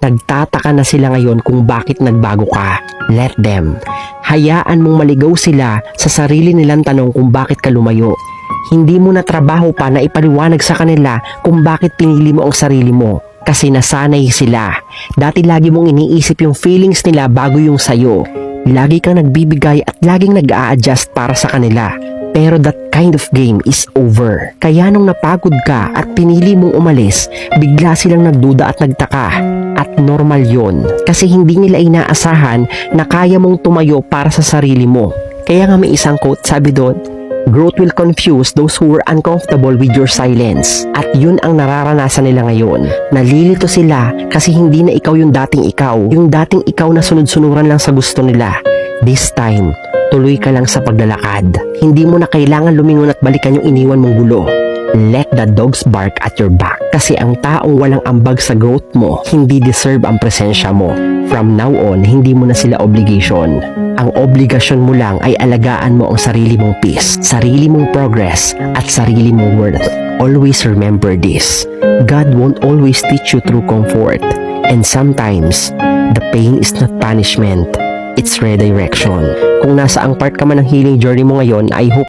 Nagtataka na sila ngayon kung bakit nagbago ka. Let them. Hayaan mong maligaw sila sa sarili nilang tanong kung bakit ka lumayo. Hindi mo na trabaho pa na ipaliwanag sa kanila kung bakit pinili mo ang sarili mo. Kasi nasanay sila. Dati lagi mong iniisip yung feelings nila bago yung sayo. Lagi kang nagbibigay at laging nag-a-adjust para sa kanila. Pero that kind of game is over. Kaya nung napagod ka at pinili mong umalis, bigla silang nagduda at nagtaka. At normal yon, kasi hindi nila inaasahan na kaya mong tumayo para sa sarili mo. Kaya nga may isang quote, sabi doon, growth will confuse those who were uncomfortable with your silence. At yun ang nararanasan nila ngayon. Nalilito sila kasi hindi na ikaw yung dating ikaw. Yung dating ikaw na sunod-sunuran lang sa gusto nila. This time, tuloy ka lang sa paglalakad. Hindi mo na kailangan lumingon at balikan yung iniwan mong gulo. Let the dogs bark at your back. Kasi ang taong walang ambag sa growth mo, hindi deserve ang presensya mo. From now on, hindi mo na sila obligation. Ang obligasyon mo lang ay alagaan mo ang sarili mong peace, sarili mong progress, at sarili mong worth. Always remember this. God won't always teach you through comfort. And sometimes, the pain is not punishment. It's redirection. Kung nasa ang part ka man ng healing journey mo ngayon, I hope